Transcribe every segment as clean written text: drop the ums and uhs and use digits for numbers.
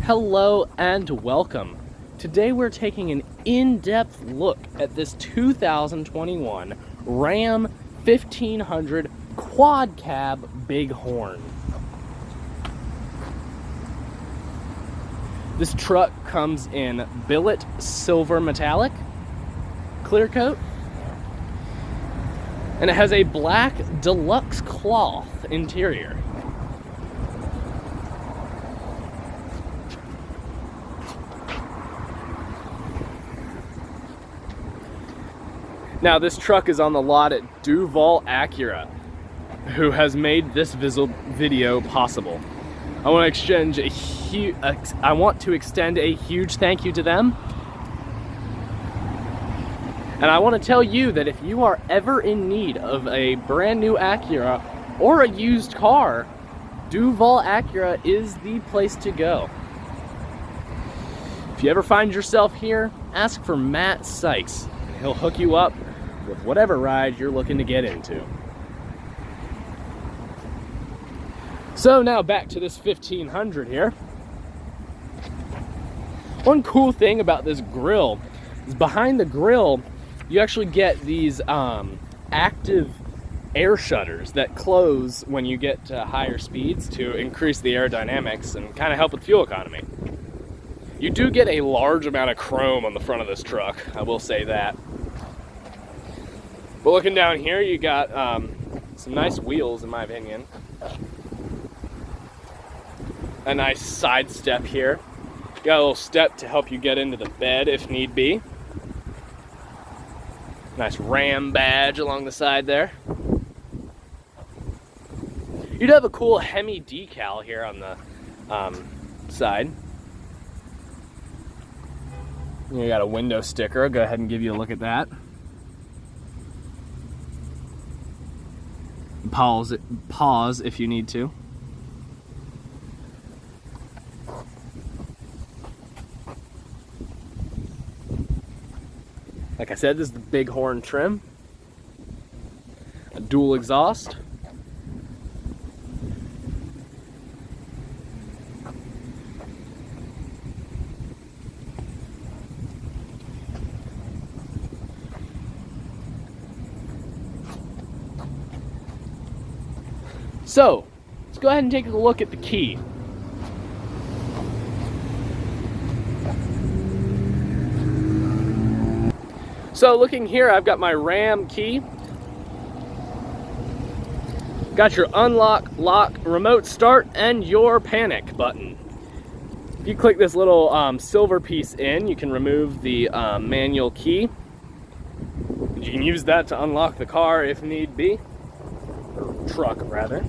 Hello and welcome. Today we're taking an in-depth look at this 2021 Ram 1500 Quad Cab Bighorn. This truck comes in billet silver metallic, clear coat, and it has a black deluxe cloth interior. Now this truck is on the lot at Duval Acura, who has made this video possible. I want to extend a huge thank you to them. And I want to tell you that if you are ever in need of a brand new Acura or a used car, Duval Acura is the place to go. If you ever find yourself here, ask for Matt Sykes. He'll hook you up with whatever ride you're looking to get into. So now back to this 1500 here. One cool thing about this grille is behind the grille you actually get these active air shutters that close when you get to higher speeds to increase the aerodynamics and kind of help with fuel economy. You do get a large amount of chrome on the front of this truck, I will say that. But looking down here, you got some nice wheels, in my opinion. A nice side step here. You got a little step to help you get into the bed if need be. Nice Ram badge along the side there. You'd have a cool Hemi decal here on the side. You got a window sticker. I'll go ahead and give you a look at that. Pause if you need to. Like I said, this is the Bighorn trim. A dual exhaust. So, let's go ahead and take a look at the key. So looking here, I've got my Ram key. Got your unlock, lock, remote start, and your panic button. If you click this little silver piece in, you can remove the manual key. You can use that to unlock the car if need be. Or truck, rather.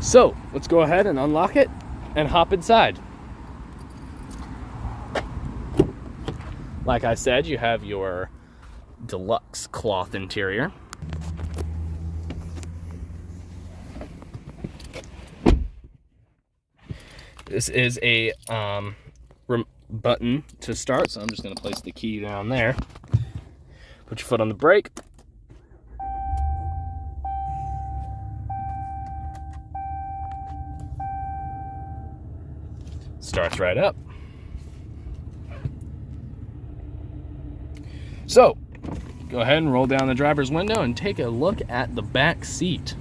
So, let's go ahead and unlock it and hop inside. Like I said, you have your deluxe cloth interior. This is a button to start, so I'm just going to place the key down there. Put your foot on the brake. Starts right up. So, go ahead and roll down the driver's window and take a look at the back seat.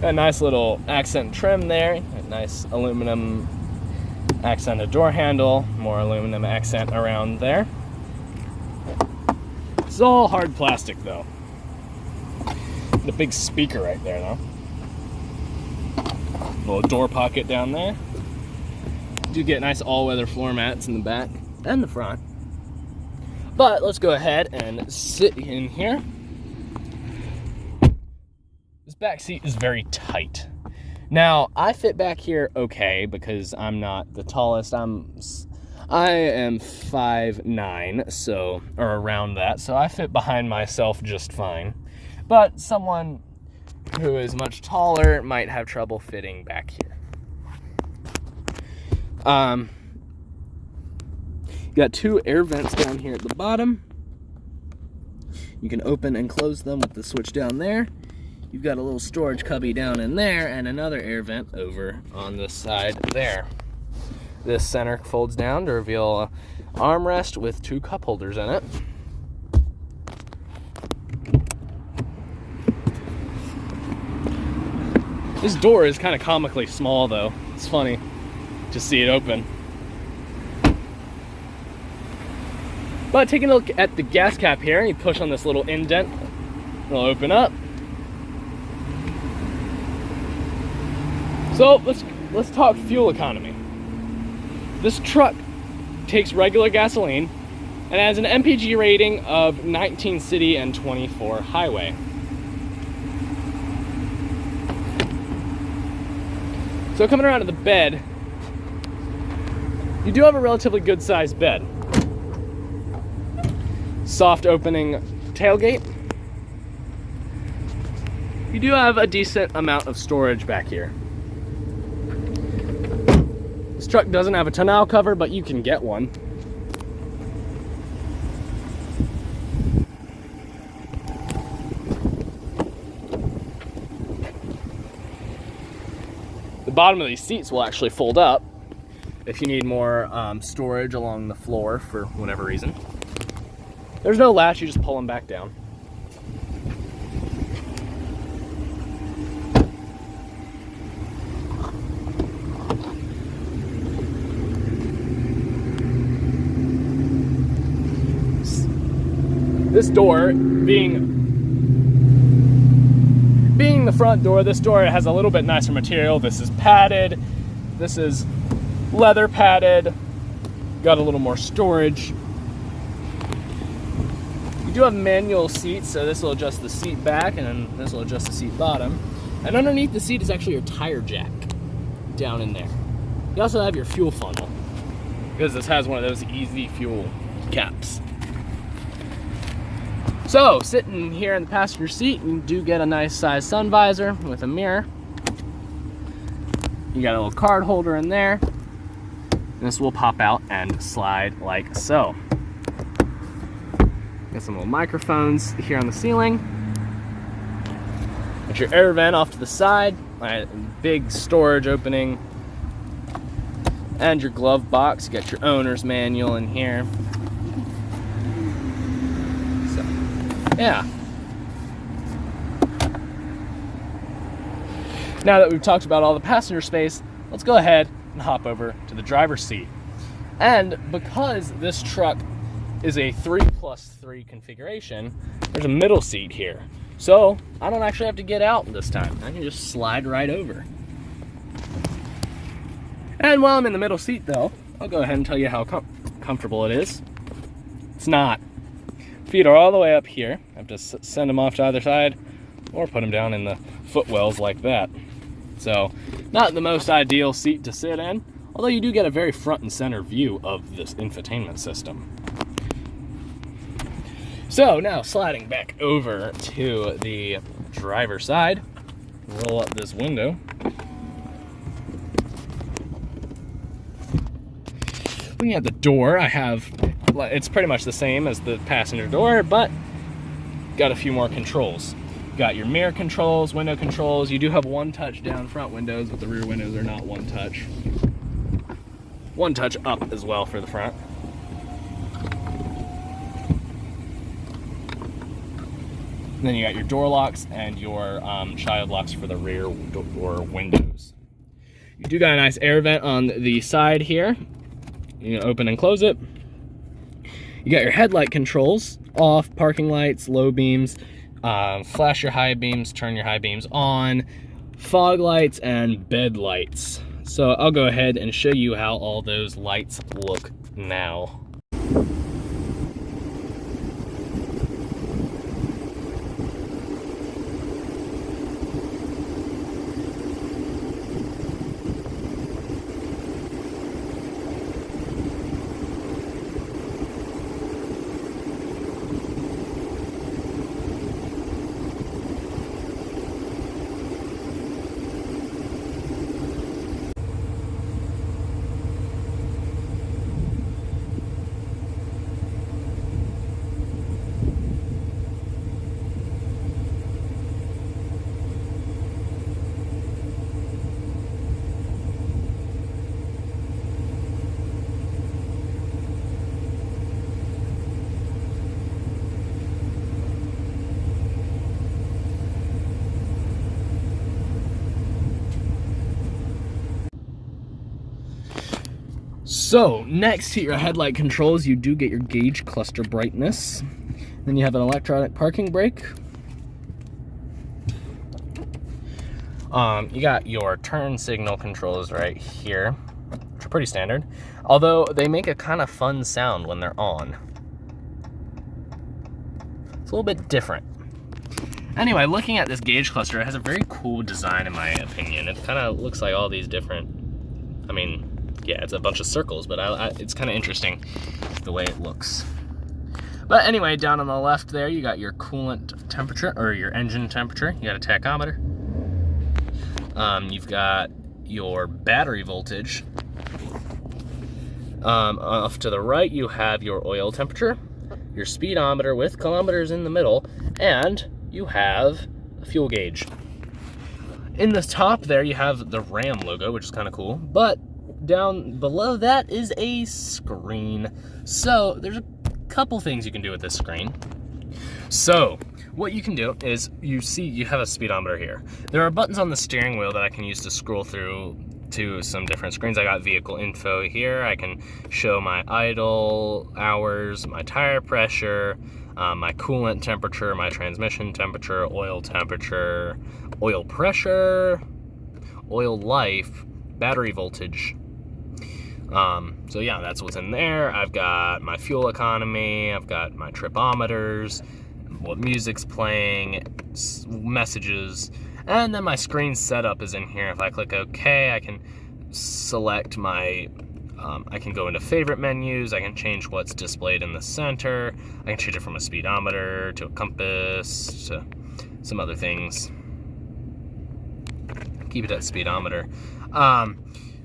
Got a nice little accent trim there, a nice aluminum accented door handle, more aluminum accent around there. It's all hard plastic though. The big speaker right there though. Little door pocket down there. You do get nice all-weather floor mats in the back and the front. But let's go ahead and sit in here. This back seat is very tight. Now, I fit back here okay because I'm not the tallest. I am 5'9", so, or around that, so I fit behind myself just fine. But someone who is much taller might have trouble fitting back here. You got two air vents down here at the bottom. You can open and close them with the switch down there. You've got a little storage cubby down in there and another air vent over on this side there. This center folds down to reveal an armrest with 2 cup holders in it. This door is kind of comically small though. It's funny to see it open. But taking a look at the gas cap here, you push on this little indent, it'll open up. So let's talk fuel economy. This truck takes regular gasoline and has an MPG rating of 19 city and 24 highway. So coming around to the bed, you do have a relatively good sized bed. Soft opening tailgate. You do have a decent amount of storage back here. This truck doesn't have a tonneau cover, but you can get one. The bottom of these seats will actually fold up if you need more storage along the floor for whatever reason. There's no latch, you just pull them back down. This door, being the front door, this door has a little bit nicer material. This is padded, this is leather padded, got a little more storage. You do have manual seats, so this will adjust the seat back and then this will adjust the seat bottom. And underneath the seat is actually your tire jack down in there. You also have your fuel funnel because this has one of those easy fuel caps. So sitting here in the passenger seat, you do get a nice size sun visor with a mirror. You got a little card holder in there. And this will pop out and slide like so. Got some little microphones here on the ceiling. Got your air vent off to the side, big storage opening, and your glove box. You got your owner's manual in here. So, yeah. Now that we've talked about all the passenger space, let's go ahead and hop over to the driver's seat. And because this truck is a 3+3 configuration, there's a middle seat here. So I don't actually have to get out this time. I can just slide right over. And while I'm in the middle seat though, I'll go ahead and tell you how comfortable it is. It's not. Feet are all the way up here. I have to send them off to either side or put them down in the footwells like that. So not the most ideal seat to sit in, although you do get a very front and center view of this infotainment system. So now sliding back over to the driver's side, roll up this window. Looking at the door, it's pretty much the same as the passenger door, but got a few more controls. Got your mirror controls, window controls. You do have one touch down front windows, but the rear windows are not one touch. One touch up as well for the front. And then you got your door locks and your child locks for the rear door windows. You do got a nice air vent on the side here. You can open and close it. You got your headlight controls, off, parking lights, low beams, flash your high beams, turn your high beams on, fog lights, and bed lights. So I'll go ahead and show you how all those lights look now. So next to your headlight controls, you do get your gauge cluster brightness. Then you have an electronic parking brake. You got your turn signal controls right here, which are pretty standard, although they make a kind of fun sound when they're on. It's a little bit different. Anyway, looking at this gauge cluster, it has a very cool design in my opinion. It kind of looks like all these different, I mean, yeah, it's a bunch of circles, but it's kind of interesting the way it looks. But anyway, down on the left there, you got your coolant temperature, or your engine temperature. You got a tachometer. You've got your battery voltage. Off to the right, you have your oil temperature, your speedometer with kilometers in the middle, and you have a fuel gauge. In the top there, you have the Ram logo, which is kind of cool, but down below that is a screen. So there's a couple things you can do with this screen. So what you can do is, you have a speedometer here. There are buttons on the steering wheel that I can use to scroll through to some different screens. I got vehicle info here. I can show my idle hours, my tire pressure, my coolant temperature, my transmission temperature, oil temperature, oil pressure, oil life, battery voltage. So yeah, that's what's in there. I've got my fuel economy, I've got my tripometers, what music's playing, messages, and then my screen setup is in here. If I click OK, I can select my, I can go into favorite menus, I can change what's displayed in the center, I can change it from a speedometer to a compass to some other things. Keep it at speedometer.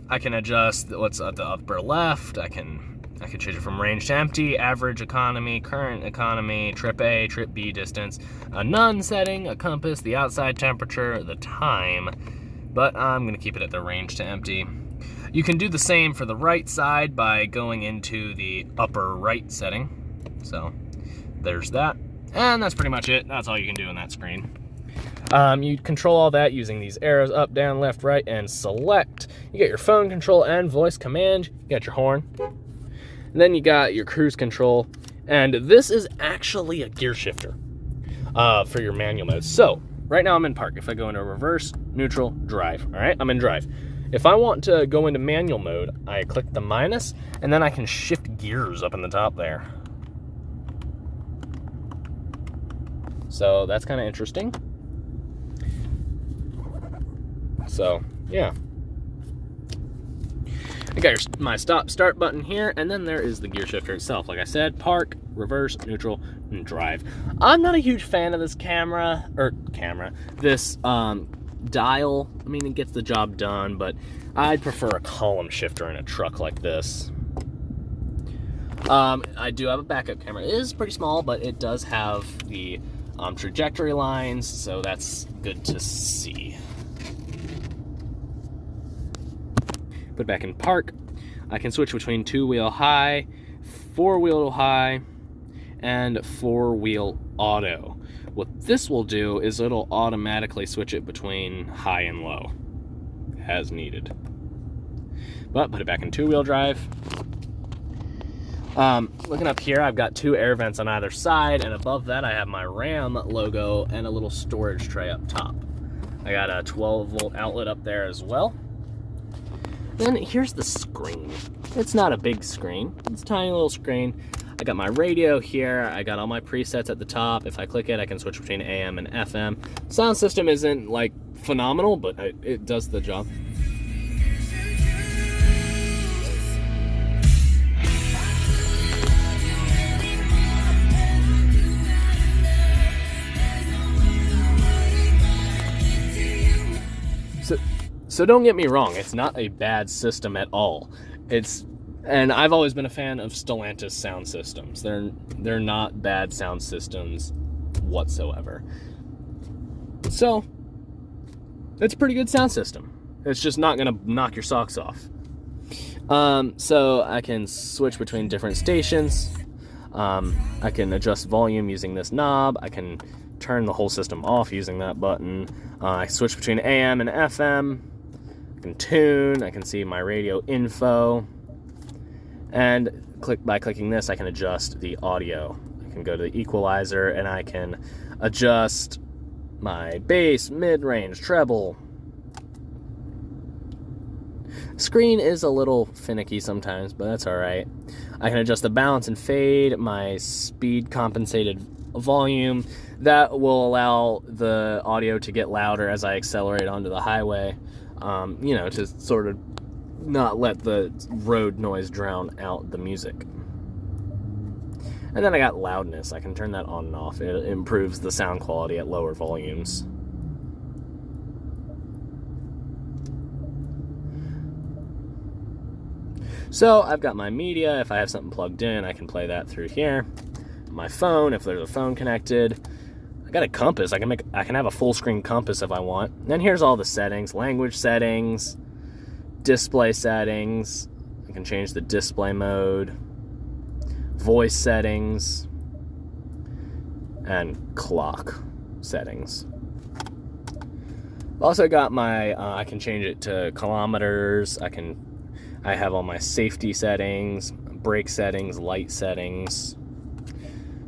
I can adjust what's at the upper left. I can change it from range to empty, average economy, current economy, trip A, trip B distance, a none setting, a compass, the outside temperature, the time, but I'm gonna keep it at the range to empty. You can do the same for the right side by going into the upper right setting. So there's that. And that's pretty much it. That's all you can do in that screen. You control all that using these arrows up, down, left, right, and select. You get your phone control and voice command. You got your horn. And then you got your cruise control. And this is actually a gear shifter for your manual mode. So right now I'm in park. If I go into reverse, neutral, drive, all right? I'm in drive. If I want to go into manual mode, I click the minus, and then I can shift gears up in the top there. So that's kind of interesting. So, yeah. I got my stop-start button here, and then there is the gear shifter itself. Like I said, park, reverse, neutral, and drive. I'm not a huge fan of this this dial. I mean, it gets the job done, but I'd prefer a column shifter in a truck like this. I do have a backup camera. It is pretty small, but it does have the trajectory lines, so that's good to see. Put back in park. I can switch between two-wheel high, four-wheel high, and four-wheel auto. What this will do is it'll automatically switch it between high and low as needed. But put it back in two-wheel drive. Looking up here, I've got two air vents on either side, and above that I have my Ram logo and a little storage tray up top. I got a 12-volt outlet up there as well. Then here's the screen. It's not a big screen, it's a tiny little screen. I got my radio here, I got all my presets at the top. If I click it, I can switch between AM and FM. Sound system isn't like phenomenal, but it does the job. So don't get me wrong, it's not a bad system at all. And I've always been a fan of Stellantis sound systems. They're not bad sound systems whatsoever. So it's a pretty good sound system. It's just not gonna knock your socks off. So I can switch between different stations. I can adjust volume using this knob. I can turn the whole system off using that button. I switch between AM and FM. I can tune. I can see my radio info. And by clicking this, I can adjust the audio. I can go to the equalizer and I can adjust my bass, mid-range, treble. Screen is a little finicky sometimes, but that's all right. I can adjust the balance and fade, my speed compensated volume. That will allow the audio to get louder as I accelerate onto the highway, to sort of not let the road noise drown out the music. And then I got loudness. I can turn that on and off. It improves the sound quality at lower volumes. So I've got my media. If I have something plugged in, I can play that through here. My phone, if there's a phone connected. I got a compass. I can have a full screen compass if I want. And then here's all the settings: language settings, display settings. I can change the display mode, voice settings, and clock settings. Also got my, I can change it to kilometers. I have all my safety settings, brake settings, light settings.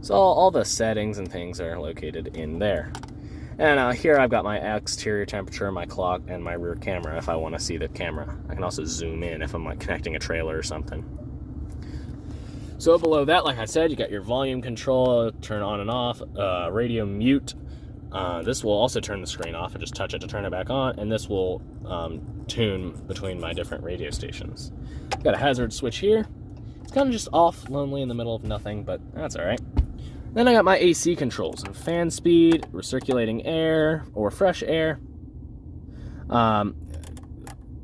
So all the settings and things are located in there. And here I've got my exterior temperature, my clock, and my rear camera if I want to see the camera. I can also zoom in if I'm like connecting a trailer or something. So below that, like I said, you got your volume control, turn on and off, radio mute. This will also turn the screen off. I just touch it to turn it back on, and this will tune between my different radio stations. Got a hazard switch here. It's kind of just off, lonely in the middle of nothing, but that's all right. Then I got my AC controls: fan speed, recirculating air or fresh air,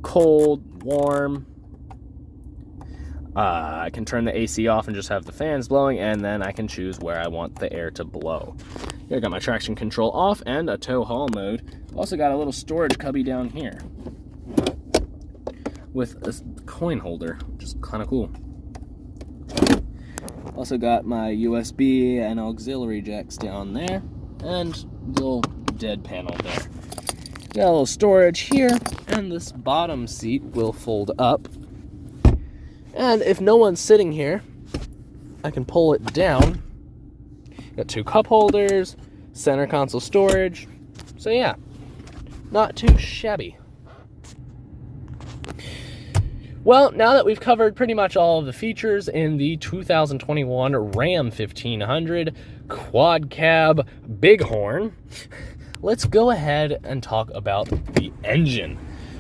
cold, warm. I can turn the AC off and just have the fans blowing, and then I can choose where I want the air to blow. Here I got my traction control off and a tow haul mode. Also got a little storage cubby down here with a coin holder, which is kind of cool. Also got my USB and auxiliary jacks down there, and the little dead panel there. Got a little storage here, and this bottom seat will fold up. And if no one's sitting here, I can pull it down. Got 2 cup holders, center console storage. So yeah, not too shabby. Well, now that we've covered pretty much all of the features in the 2021 Ram 1500 Quad Cab Bighorn, let's go ahead and talk about the engine.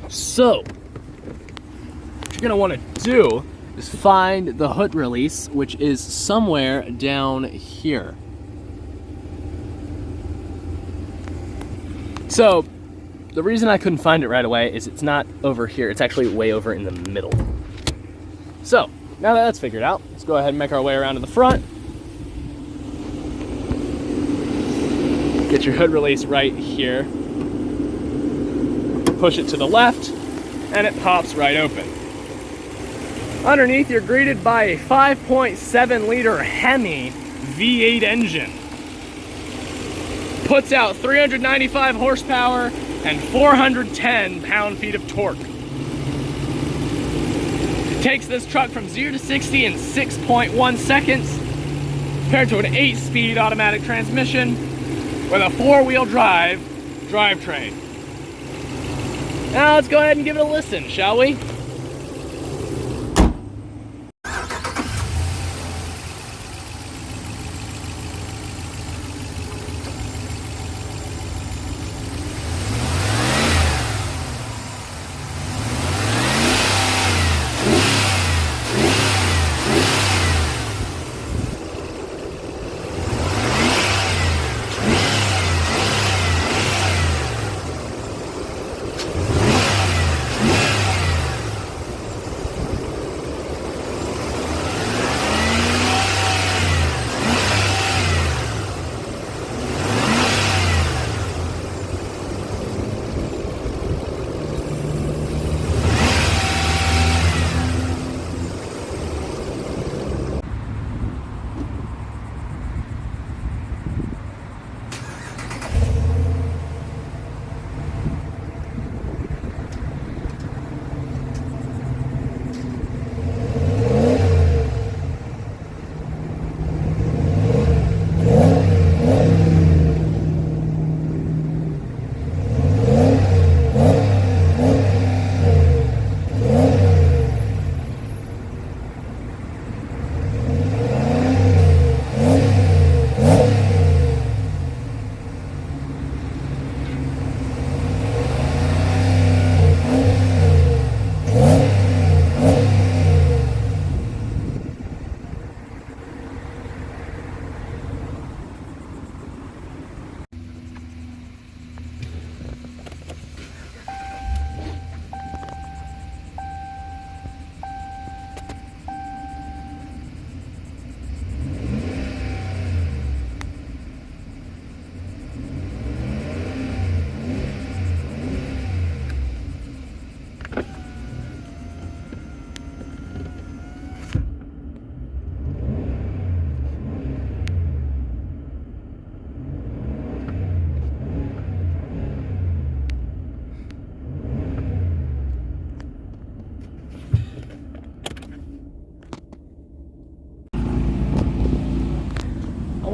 So, what you're going to want to do is find the hood release, which is somewhere down here. So, the reason I couldn't find it right away is it's not over here. It's actually way over in the middle. So, now that that's figured out, let's go ahead and make our way around to the front. Get your hood release right here. Push it to the left, and it pops right open. Underneath, you're greeted by a 5.7 liter Hemi V8 engine. Puts out 395 horsepower and 410 pound-feet of torque. It takes this truck from 0 to 60 in 6.1 seconds, compared to an 8-speed automatic transmission with a 4-wheel drive drivetrain. Now let's go ahead and give it a listen, shall we?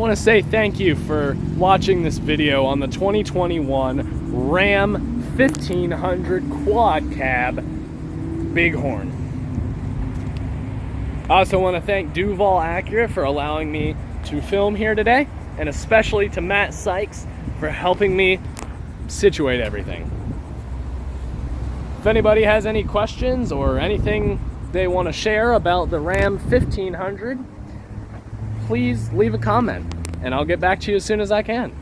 want to say thank you for watching this video on the 2021 Ram 1500 Quad Cab Bighorn. I also want to thank Duval Acura for allowing me to film here today, and especially to Matt Sykes for helping me situate everything. If anybody has any questions or anything they want to share about the Ram 1500, please leave a comment and I'll get back to you as soon as I can.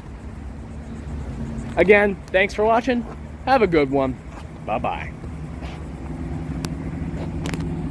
Again, thanks for watching. Have a good one. Bye-bye.